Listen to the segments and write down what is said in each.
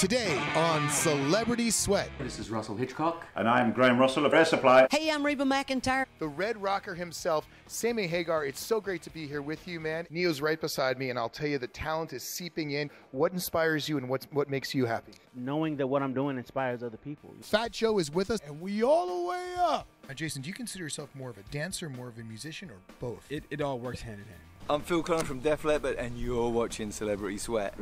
Today on Celebrity Sweat. This is Russell Hitchcock. And I'm Graham Russell of Air Supply. Hey, I'm Reba McEntire. The Red Rocker himself, Sammy Hagar. It's so great to be here with you, man. Neo's right beside me, and I'll tell you the talent is seeping in. What inspires you and what makes you happy? Knowing that what I'm doing inspires other people. Fat Joe is with us, and we all the way up. Now, Jason, do you consider yourself more of a dancer, more of a musician, or both? It all works hand in hand. I'm Phil Collen from Def Leppard, and you're watching Celebrity Sweat.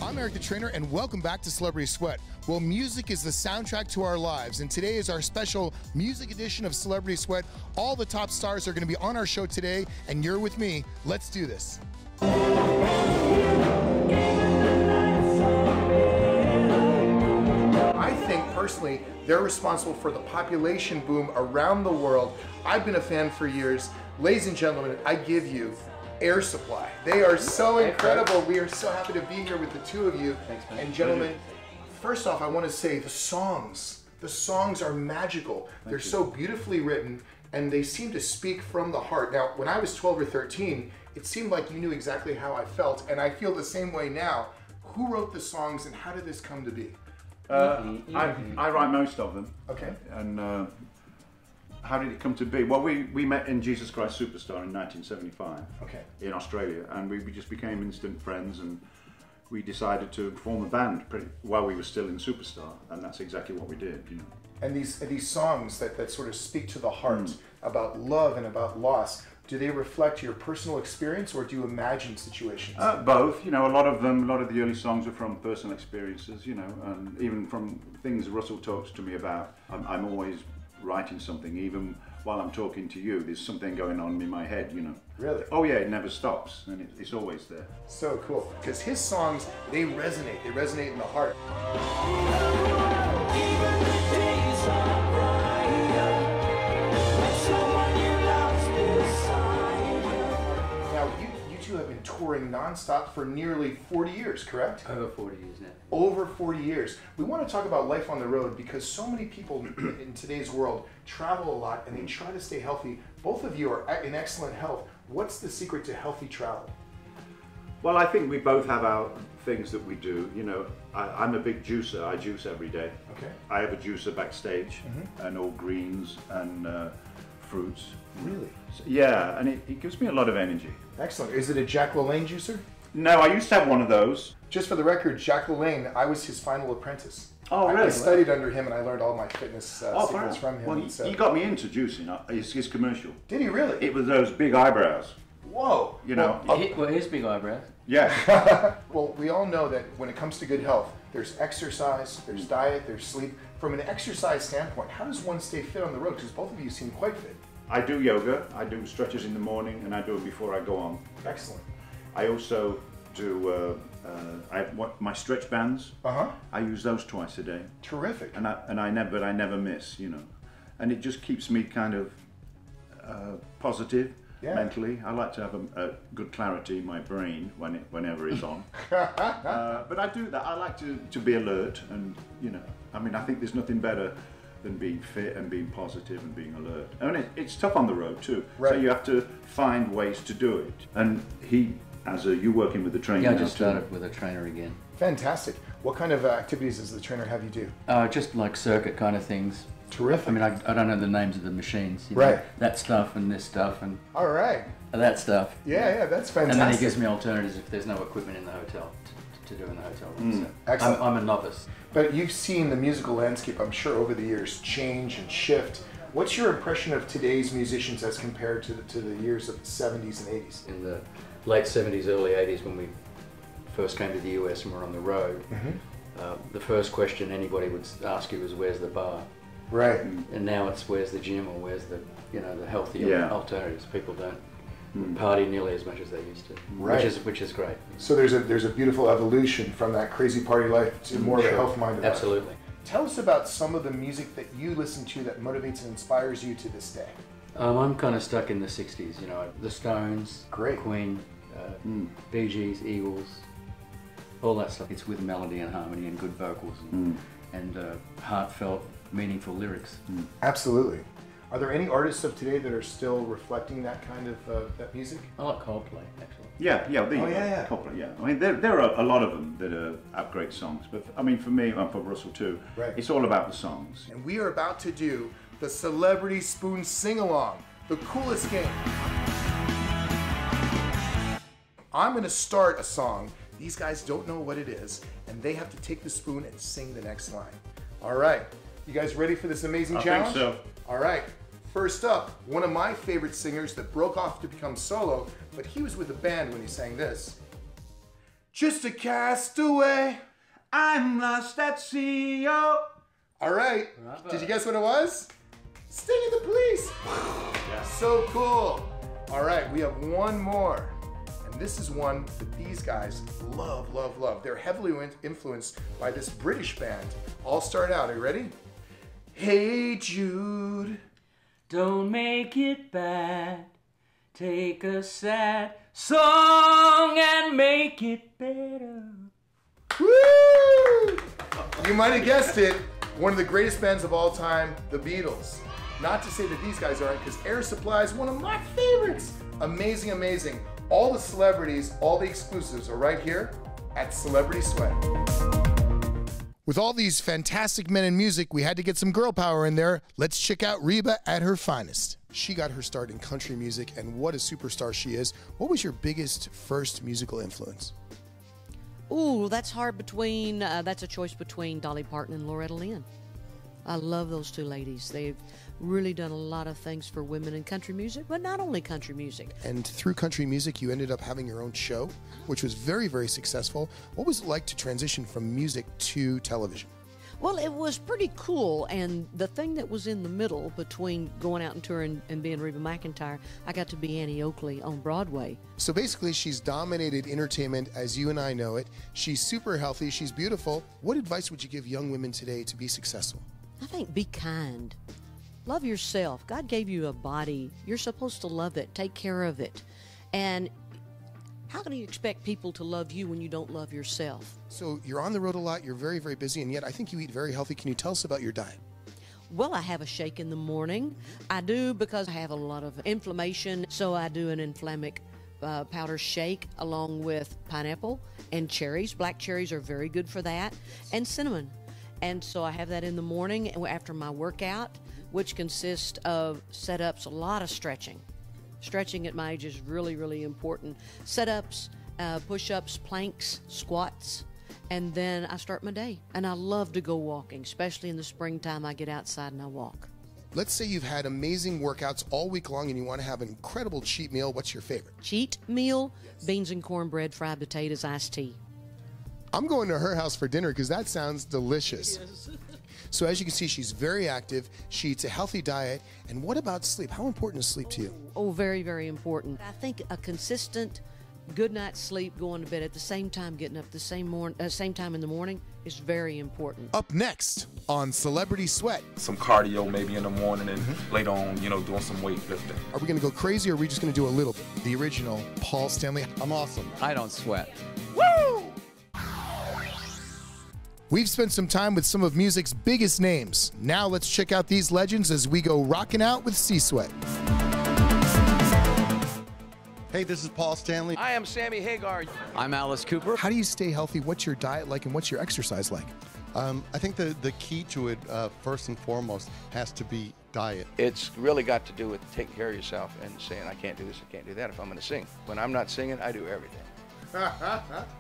I'm Eric the Trainer, and welcome back to Celebrity Sweat. Well, music is the soundtrack to our lives, and today is our special music edition of Celebrity Sweat. All the top stars are going to be on our show today, and you're with me. Let's do this. I think, personally, they're responsible for the population boom around the world. I've been a fan for years. Ladies and gentlemen, I give you Air Supply. They are so incredible. We are so happy to be here with the two of you. Thanks, man. And gentlemen, first off, I want to say the songs are magical. They're so beautifully written, and they seem to speak from the heart. Now, when I was 12 or 13, it seemed like you knew exactly how I felt, and I feel the same way now. Who wrote the songs, and how did this come to be? I write most of them. Okay. And how did it come to be? Well, we met in Jesus Christ Superstar in 1975 in Australia, and we just became instant friends, and we decided to form a band while we were still in Superstar, and that's exactly what we did, you know. And these songs that sort of speak to the heart about love and about loss, do they reflect your personal experience, or do you imagine situations? Both. You know, a lot of the early songs are from personal experiences, you know, and even from things Russell talks to me about. I'm always writing something, even while I'm talking to you. There's something going on in my head, you know. Really? Oh yeah, it never stops, and it's always there. So cool, because his songs, they resonate in the heart. Now, you two have been touring nonstop for nearly 40 years, correct? Over 40 years now. Over 40 years. We want to talk about life on the road because so many people in today's world travel a lot and they try to stay healthy. Both of you are in excellent health. What's the secret to healthy travel? Well, I think we both have our things that we do. You know, I'm a big juicer. I juice every day. Okay. I have a juicer backstage, and all greens and fruits. Really? So, yeah, and it gives me a lot of energy. Excellent. Is it a Jack LaLanne juicer? No, I used to have one of those. Just for the record, Jack LaLanne, I was his final apprentice. Oh, really? I studied under him and I learned all my fitness secrets from him. Well, he got me into juicing. His commercial. Did he really? It was those big eyebrows. Whoa. You know. Well, his big eyebrows. Yeah. Well, we all know that when it comes to good health, there's exercise, there's diet, there's sleep. From an exercise standpoint, how does one stay fit on the road? Because both of you seem quite fit. I do yoga. I do stretches in the morning, and I do it before I go on. Excellent. I also do my stretch bands. I use those twice a day. Terrific. And I never miss, you know, and it just keeps me kind of positive mentally. I like to have a good clarity in my brain whenever it's on. But I do that. I like to be alert, and you know, I mean, I think there's nothing better than being fit and being positive and being alert. And it's tough on the road too. Right. So you have to find ways to do it. And you working with the trainer? Yeah, I just started with a trainer again. Fantastic. What kind of activities does the trainer have you do? Just like circuit kind of things. Terrific. I mean, I don't know the names of the machines. You know, that stuff and this stuff and all right. That stuff. Yeah, that's fantastic. And then he gives me alternatives if there's no equipment in the hotel to do in the hotel room. So Excellent. I'm a novice. But you've seen the musical landscape, I'm sure, over the years change and shift. What's your impression of today's musicians as compared to the years of the 70s and 80s? In the late 70s, early 80s, when we first came to the US and were on the road, the first question anybody would ask you was, where's the bar? Right. And now it's, where's the gym, or where's the, you know, the healthy alternatives. People don't party nearly as much as they used to, which is great. So there's a beautiful evolution from that crazy party life to more of a health-minded life. Absolutely. Tell us about some of the music that you listen to that motivates and inspires you to this day. I'm kind of stuck in the 60s, you know, the Stones, Great. Queen, Bee Gees, Eagles, all that stuff. It's with melody and harmony and good vocals and heartfelt, meaningful lyrics. Absolutely. Are there any artists of today that are still reflecting that kind of that music? I like Coldplay, actually. Yeah. Coldplay, yeah. I mean, there are a lot of them that have great songs, but I mean, for me, and for Russell too, it's all about the songs. And we are about to do the Celebrity Spoon Sing-Along, the coolest game. I'm gonna start a song. These guys don't know what it is, and they have to take the spoon and sing the next line. All right, you guys ready for this amazing challenge? I think so. All right, first up, one of my favorite singers that broke off to become solo, but he was with a band when he sang this. Just a castaway, I'm lost at sea, oh. All right, did you guess what it was? Sting of the Police. So cool. All right, we have one more. And this is one that these guys love, love, love. They're heavily influenced by this British band. I'll start out, are you ready? Hey Jude. Don't make it bad. Take a sad song and make it better. Woo! You might have guessed it. One of the greatest bands of all time, the Beatles. Not to say that these guys aren't, because Air Supply is one of my favorites. Amazing, amazing. All the celebrities, all the exclusives are right here at Celebrity Sweat. With all these fantastic men in music, we had to get some girl power in there. Let's check out Reba at her finest. She got her start in country music, and what a superstar she is. What was your biggest first musical influence? Ooh, that's hard between, that's a choice between Dolly Parton and Loretta Lynn. I love those two ladies. They've really done a lot of things for women in country music, but not only country music. And through country music, you ended up having your own show, which was very, very successful. What was it like to transition from music to television? Well, it was pretty cool, and the thing that was in the middle between going out and touring and being Reba McEntire, I got to be Annie Oakley on Broadway. So basically, she's dominated entertainment as you and I know it. She's super healthy, she's beautiful. What advice would you give young women today to be successful? I think be kind. Love yourself. God gave you a body. You're supposed to love it, take care of it. And how can you expect people to love you when you don't love yourself? So you're on the road a lot, you're very, very busy, and yet I think you eat very healthy. Can you tell us about your diet? Well, I have a shake in the morning. I do because I have a lot of inflammation, so I do an inflammic powder shake along with pineapple and cherries. Black cherries are very good for that, and cinnamon. And so I have that in the morning after my workout, which consists of set-ups, a lot of stretching. Stretching at my age is really, really important. Set-ups, push-ups, planks, squats, and then I start my day. And I love to go walking, especially in the springtime. I get outside and I walk. Let's say you've had amazing workouts all week long and you want to have an incredible cheat meal. What's your favorite? Cheat meal? Yes. Beans and cornbread, fried potatoes, iced tea. I'm going to her house for dinner because that sounds delicious. Yes. So as you can see, she's very active. She eats a healthy diet. And what about sleep? How important is sleep to you? Oh, very, very important. I think a consistent good night's sleep, going to bed at the same time, getting up the same time in the morning is very important. Up next on Celebrity Sweat. Some cardio maybe in the morning and later on, you know, doing some weightlifting. Are we going to go crazy or are we just going to do a little bit? The original Paul Stanley. I'm awesome. I don't sweat. Woo! We've spent some time with some of music's biggest names. Now let's check out these legends as we go rocking out with C-Sweat. Hey, this is Paul Stanley. I am Sammy Hagar. I'm Alice Cooper. How do you stay healthy? What's your diet like and what's your exercise like? I think the key to it, first and foremost, has to be diet. It's really got to do with taking care of yourself and saying, I can't do this, I can't do that if I'm going to sing. When I'm not singing, I do everything.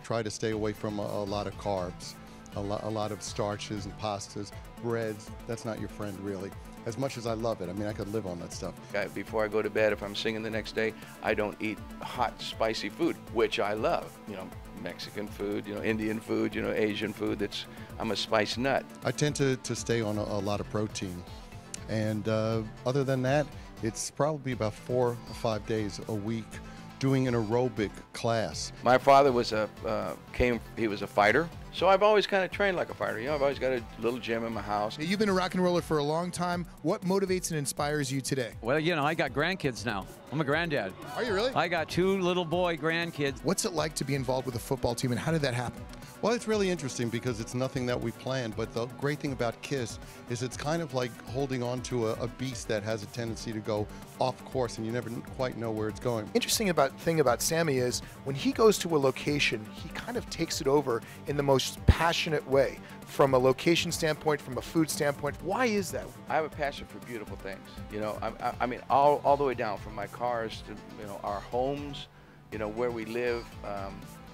Try to stay away from a lot of carbs. A lot of starches and pastas, breads. That's not your friend, really. As much as I love it, I mean, I could live on that stuff. Before I go to bed, if I'm singing the next day, I don't eat hot, spicy food, which I love. You know, Mexican food, you know, Indian food, you know, Asian food. I'm a spice nut. I tend to stay on a lot of protein. And other than that, it's probably about 4 or 5 days a week doing an aerobic class. My father was he was a fighter. So I've always kind of trained like a fighter. You know, I've always got a little gym in my house. Now, you've been a rock and roller for a long time. What motivates and inspires you today? Well, you know, I got grandkids now. I'm a granddad. Are you really? I got 2 little boy grandkids. What's it like to be involved with a football team, and how did that happen? Well, it's really interesting because it's nothing that we planned, but the great thing about KISS is it's kind of like holding on to a beast that has a tendency to go off course and you never quite know where it's going. Interesting thing about Sammy is when he goes to a location, he kind of takes it over in the most passionate way, from a location standpoint, from a food standpoint. Why is that? I have a passion for beautiful things. You know, I mean, all the way down from my cars to, you know, our homes, you know, where we live.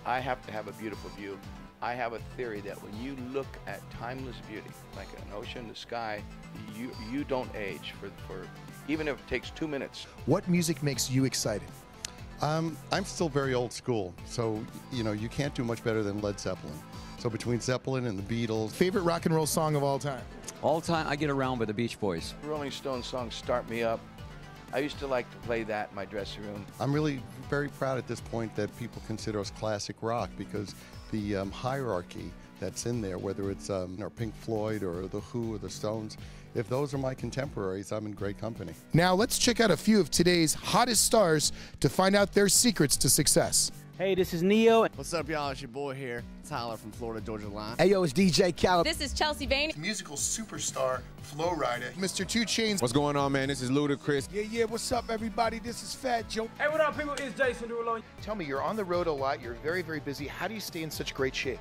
I have to have a beautiful view. I have a theory that when you look at timeless beauty, like an ocean, the sky, you don't age for even if it takes 2 minutes. What music makes you excited? I'm still very old school, so you know you can't do much better than Led Zeppelin. So between Zeppelin and the Beatles. Favorite rock and roll song of all time? All time, I get around by the Beach Boys. Rolling Stones song, Start Me Up. I used to like to play that in my dressing room. I'm really very proud at this point that people consider us classic rock because the hierarchy that's in there, whether it's or Pink Floyd or The Who or the Stones, if those are my contemporaries, I'm in great company. Now let's check out a few of today's hottest stars to find out their secrets to success. Hey, this is Neo. What's up, y'all? It's your boy here, Tyler from Florida Georgia Line. Hey, yo, it's DJ Khaled. This is Chelsea Bain. Musical superstar Flo Rida. Mr. 2 Chainz. What's going on, man? This is Ludacris. Yeah, what's up, everybody? This is Fat Joe. Hey, what up, people? It's Jason Derulo. Tell me, you're on the road a lot. You're very, very busy. How do you stay in such great shape?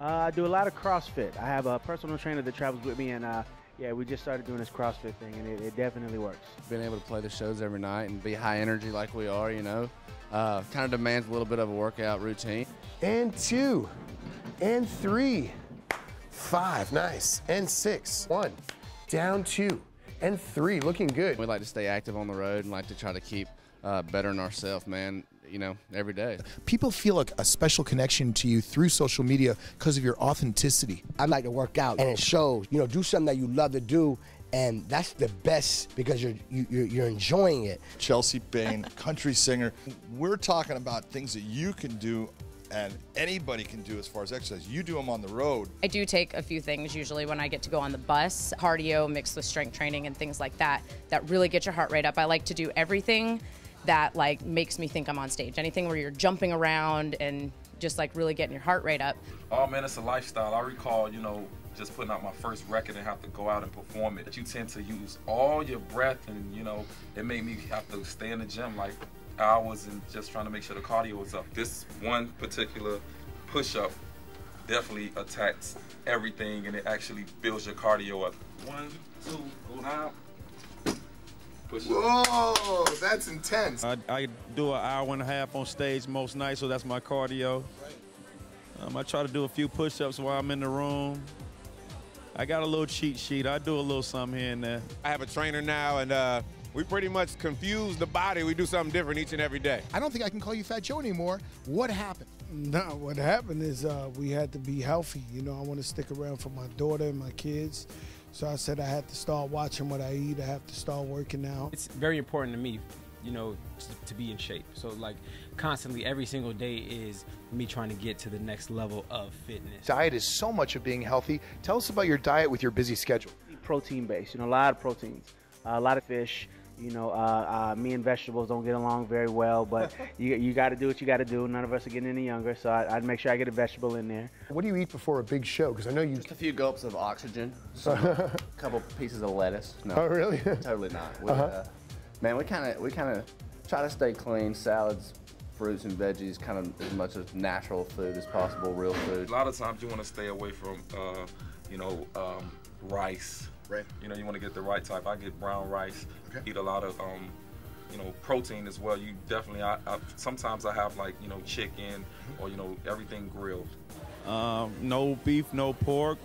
I do a lot of CrossFit. I have a personal trainer that travels with me, and yeah, we just started doing this CrossFit thing, and it definitely works. Being able to play the shows every night and be high energy like we are, you know, kind of demands a little bit of a workout routine. And 2, and 3, 5, nice, and 6, 1, down 2, and 3, looking good. We like to stay active on the road and like to try to keep bettering ourselves, man, you know, every day. People feel like a special connection to you through social media because of your authenticity. I like to work out, and it shows. You know, do something that you love to do, and that's the best because you're enjoying it. Chelsea Bain, country singer. We're talking about things that you can do and anybody can do as far as exercise. You do them on the road. I do take a few things usually when I get to go on the bus. Cardio mixed with strength training and things like that really get your heart rate up. I like to do everything that like makes me think I'm on stage. Anything where you're jumping around and just like really getting your heart rate up. Oh man, it's a lifestyle. I recall, you know, just putting out my first record and have to go out and perform it. You tend to use all your breath, and you know, it made me have to stay in the gym like hours and just trying to make sure the cardio was up. This one particular push-up definitely attacks everything, and it actually builds your cardio up. 1, 2, go down. Whoa, that's intense. I do an hour and a half on stage most nights, so that's my cardio. I try to do a few push-ups while I'm in the room. I got a little cheat sheet. I do a little something here and there. I have a trainer now, and we pretty much confuse the body. We do something different each and every day. I don't think I can call you Fat Joe anymore. What happened? No, what happened is we had to be healthy. You know, I want to stick around for my daughter and my kids. So I said I had to start watching what I eat. I have to start working out. It's very important to me, you know, to be in shape. So like constantly every single day is me trying to get to the next level of fitness. Diet is so much of being healthy. Tell us about your diet with your busy schedule. Protein based, you know, a lot of proteins, a lot of fish. You know, me and vegetables don't get along very well, but you got to do what you got to do. None of us are getting any younger, so I'd make sure I get a vegetable in there. What do you eat before a big show? Because I know you... Just a few gulps of oxygen, a couple pieces of lettuce. No, oh, really? Totally not. Man, we kind of try to stay clean. Salads, fruits and veggies, kind of as much as natural food as possible, real food. A lot of times you want to stay away from, you know, rice. Right. You know, you want to get the right type. I get brown rice. Okay. Eat a lot of, you know, protein as well. You definitely. Sometimes I have like, you know, chicken or you know everything grilled. No beef, no pork,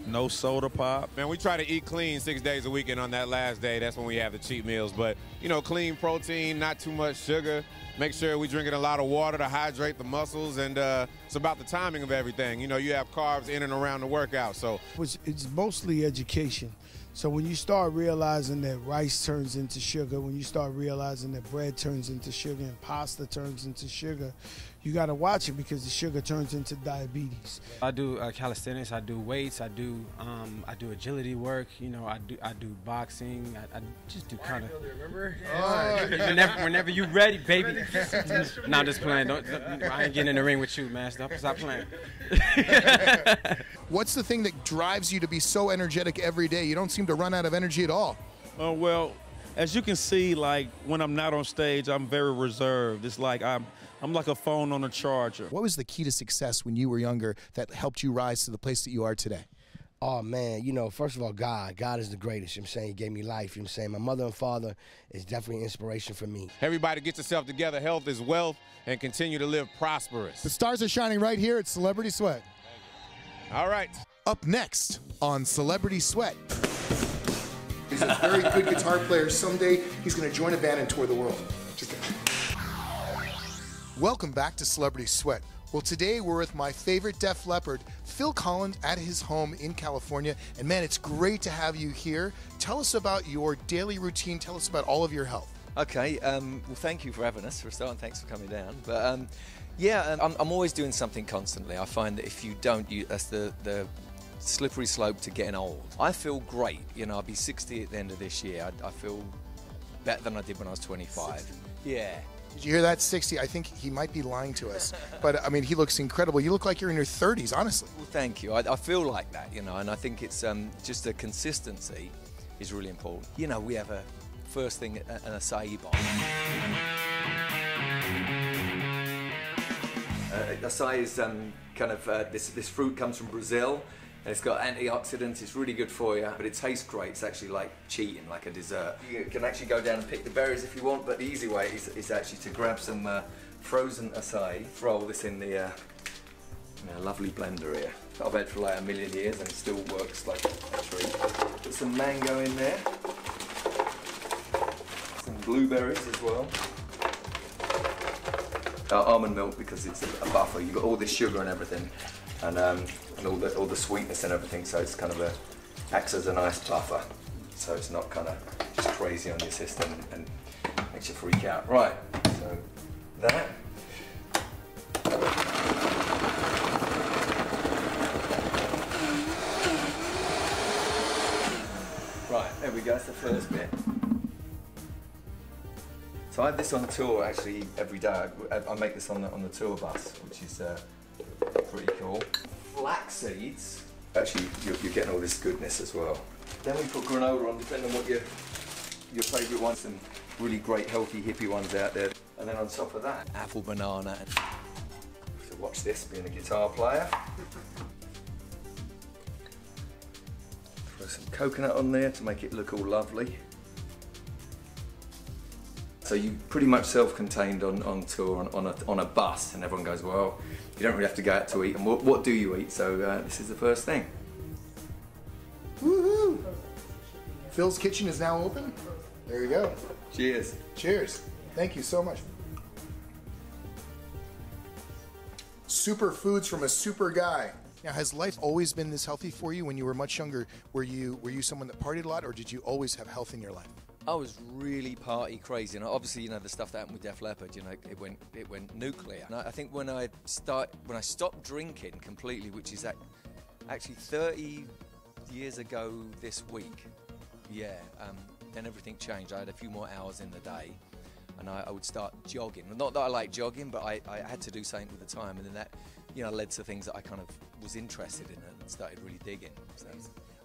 no soda pop. Man, we try to eat clean 6 days a week, and on that last day, that's when we have the cheat meals. But, you know, clean protein, not too much sugar. Make sure we're drinking a lot of water to hydrate the muscles, and it's about the timing of everything. You know, you have carbs in and around the workout, so. It's mostly education. So when you start realizing that rice turns into sugar, when you start realizing that bread turns into sugar and pasta turns into sugar, you got to watch it because the sugar turns into diabetes. I do calisthenics. I do weights. I do agility work. You know, I do boxing. I just do kind of. Remember? Whenever you ready, baby. No, I'm just playing. I ain't getting in the ring with you, man. Stop playing. What's the thing that drives you to be so energetic every day? You don't seem to run out of energy at all. Oh, well, as you can see, like when I'm not on stage, I'm very reserved. It's like I'm like a phone on a charger. What was the key to success when you were younger that helped you rise to the place that you are today? Oh, man, you know, first of all, God is the greatest, you know what I'm saying? He gave me life, you know what I'm saying? My mother and father is definitely an inspiration for me. Everybody get yourself together. Health is wealth, and continue to live prosperous. The stars are shining right here at Celebrity Sweat. All right. Up next on Celebrity Sweat. He's a very good guitar player. Someday he's going to join a band and tour the world. Just kidding. Welcome back to Celebrity Sweat. Well, today we're with my favorite Def Leppard, Phil Collen, at his home in California. And man, it's great to have you here. Tell us about your daily routine. Tell us about all of your health. Okay, well, thank you for having us for a start, and thanks for coming down. But yeah, I'm always doing something constantly. I find that if you don't, that's the slippery slope to getting old. I feel great. You know, I'll be 60 at the end of this year. I feel better than I did when I was 25. 60. Yeah. Did you hear that? 60. I think he might be lying to us. But, I mean, he looks incredible. You look like you're in your 30s, honestly. Well, thank you. I feel like that, you know, and I think it's just the consistency is really important. You know, we have a first thing, an acai bomb. Acai is kind of, this fruit comes from Brazil. And it's got antioxidants, it's really good for you, but it tastes great. It's actually like cheating, like a dessert. You can actually go down and pick the berries if you want, but the easy way is actually to grab some frozen acai, throw this in the lovely blender here. I've had for like a million years and it still works like a treat. Put some mango in there, some blueberries as well. Almond milk because it's a buffer. You've got all this sugar and everything. And all the sweetness and everything, so it's kind of acts as a nice buffer, so it's not kind of just crazy on your system and makes you freak out. Right, so that. Right, there we go, that's the first bit. So I have this on tour actually every day. I make this on the tour bus, which is pretty cool. Flax seeds, actually you're getting all this goodness as well. Then we put granola on, depending on what your favourite ones, some really great healthy hippie ones out there. And then on top of that, apple banana. So watch this, being a guitar player. Throw some coconut on there to make it look all lovely. So you pretty much self-contained on tour on a bus, and everyone goes, well, you don't really have to go out to eat. And what do you eat? So this is the first thing. Woohoo! Phil's Kitchen is now open. There you go. Cheers. Cheers. Thank you so much. Super foods from a super guy. Now, has life always been this healthy for you? When you were much younger, were you someone that partied a lot, or did you always have health in your life? I was really party crazy, and obviously, you know, the stuff that happened with Def Leppard, you know, it went nuclear. And I think when I stopped drinking completely, which is actually 30 years ago this week, yeah, then everything changed. I had a few more hours in the day, and I would start jogging. Not that I like jogging, but I had to do something with the time, and then that, you know, led to things that I kind of was interested in and started really digging. So.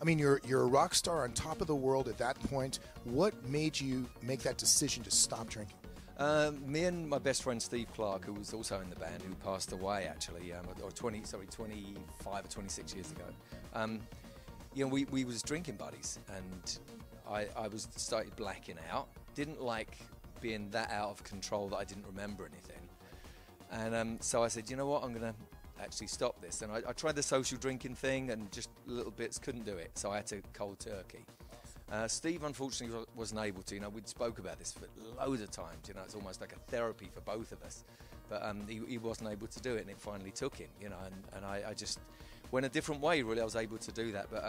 I mean, you're a rock star on top of the world at that point. What made you make that decision to stop drinking? Me and my best friend Steve Clark, who was also in the band, who passed away actually, 25 or 26 years ago. You know, we was drinking buddies, and I was started blacking out. Didn't like being that out of control that I didn't remember anything. And so I said, you know what, I'm gonna actually stop this. And I tried the social drinking thing, and just little bits, couldn't do it, so I had to cold turkey. Steve unfortunately wasn't able to. You know, we'd spoke about this for loads of times. You know, it's almost like a therapy for both of us. But he wasn't able to do it, and it finally took him. You know, and I just went a different way, really. I was able to do that. But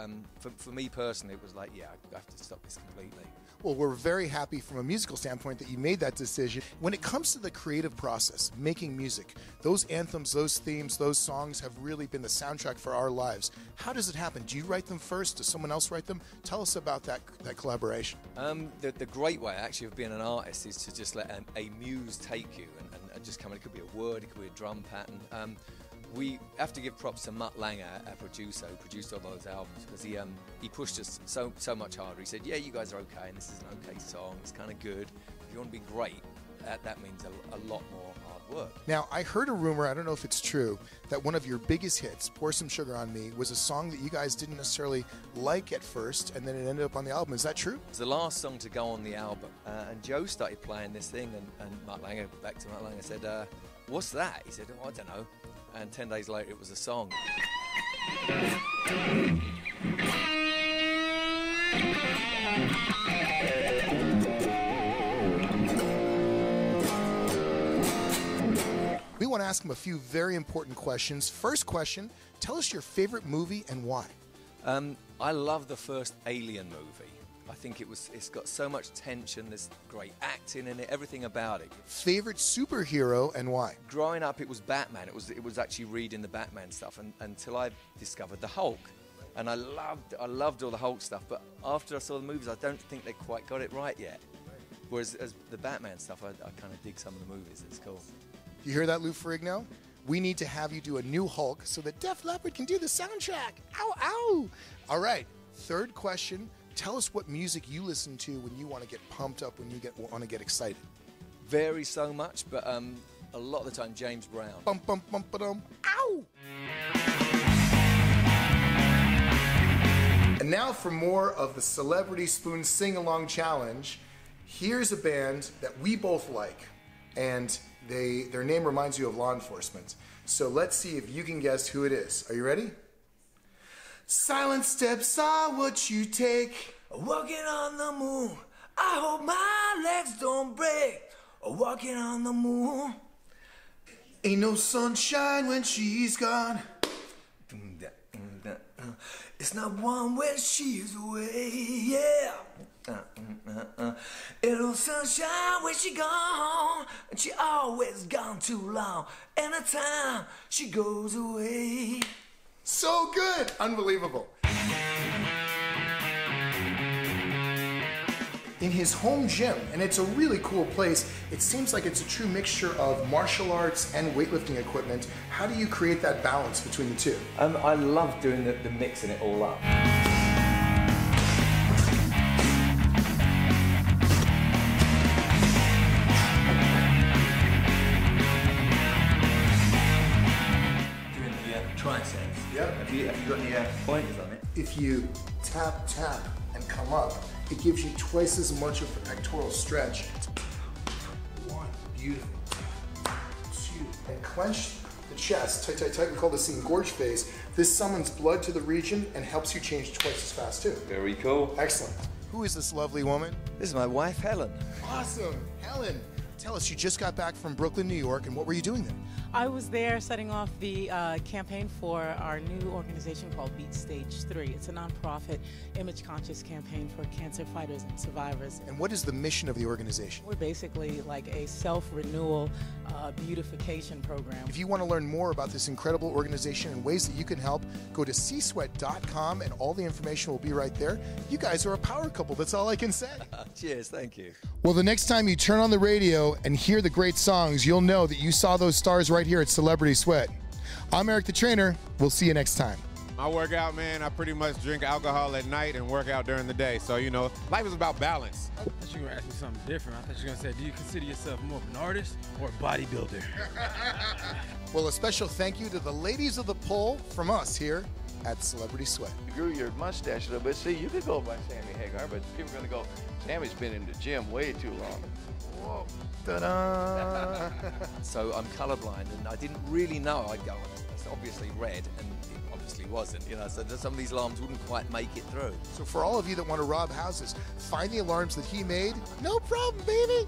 for me personally, it was like, yeah, I have to stop this completely. Well, we're very happy from a musical standpoint that you made that decision. When it comes to the creative process, making music, those anthems, those themes, those songs have really been the soundtrack for our lives. How does it happen? Do you write them first? Does someone else write them? Tell us about that collaboration. The great way, actually, of being an artist is to just let a muse take you and just come in. It could be a word, it could be a drum pattern. We have to give props to Mutt Langer, our producer, who produced all those albums, because he pushed us so much harder. He said, yeah, you guys are okay, and this is an okay song, it's kind of good. If you want to be great, that means a lot more hard work. Now, I heard a rumor, I don't know if it's true, that one of your biggest hits, Pour Some Sugar on Me, was a song that you guys didn't necessarily like at first, and then it ended up on the album. Is that true? It's the last song to go on the album, and Joe started playing this thing, and Mutt Langer, back to Mutt Langer, said, what's that? He said, oh, I don't know. And 10 days later, it was a song. We want to ask him a few very important questions. First question, tell us your favorite movie and why. I love the first Alien movie. I think it's got so much tension, there's great acting in it, everything about it. Favorite superhero and why? Growing up, it was Batman. It was actually reading the Batman stuff until I discovered the Hulk. And I loved all the Hulk stuff, but after I saw the movies, I don't think they quite got it right yet. Whereas as the Batman stuff, I kind of dig some of the movies. It's cool. You hear that, Lou Ferrigno? We need to have you do a new Hulk so that Def Leppard can do the soundtrack. Ow, ow! All right, third question. Tell us what music you listen to when you want to get pumped up, when you want to get excited. Varies so much, but a lot of the time, James Brown. Bum, bum, bum, ba-dum. Ow! And now for more of the Celebrity Spoon Sing-Along Challenge. Here's a band that we both like, and their name reminds you of law enforcement. So let's see if you can guess who it is. Are you ready? Silent steps are what you take. Walking on the moon. I hope my legs don't break. Walking on the moon. Ain't no sunshine when she's gone. It's not warm when she's away. Yeah. Ain't no sunshine when she gone. And she always gone too long. Anytime she goes away. So good! Unbelievable. In his home gym, and it's a really cool place. It seems like it's a true mixture of martial arts and weightlifting equipment. How do you create that balance between the two? I love doing the mixing it all up. Triceps. Yep. Have you got any pointers on it? If you tap, tap, and come up, it gives you twice as much of the pectoral stretch. One, beautiful. Two, and clench the chest, tight, tight, tight. We call this the engorged phase. This summons blood to the region and helps you change twice as fast too. Very cool. Excellent. Who is this lovely woman? This is my wife, Helen. Awesome. Helen, tell us, you just got back from Brooklyn, New York, and what were you doing there? I was there setting off the campaign for our new organization called Beat Stage 3. It's a nonprofit, image-conscious campaign for cancer fighters and survivors. And what is the mission of the organization? We're basically like a self-renewal beautification program. If you want to learn more about this incredible organization and ways that you can help, go to csweat.com and all the information will be right there. You guys are a power couple, that's all I can say. Cheers, thank you. Well, the next time you turn on the radio and hear the great songs, you'll know that you saw those stars right here at Celebrity Sweat. I'm Eric the Trainer. We'll see you next time. My workout, man, I pretty much drink alcohol at night and work out during the day. So, you know, life is about balance. I thought you were going to ask me something different. I thought you were going to say, do you consider yourself more of an artist or a bodybuilder? Well, a special thank you to the ladies of the poll from us here at Celebrity Sweat. You grew your mustache a little bit. See, you could go by Sammy Hagar, but people are going to go, Sammy's been in the gym way too long. Whoa. Ta-da! So I'm colorblind, and I didn't really know. I'd go, it's obviously red, and it obviously wasn't, you know, so some of these alarms wouldn't quite make it through. So for all of you that want to rob houses, find the alarms that he made. No problem, baby.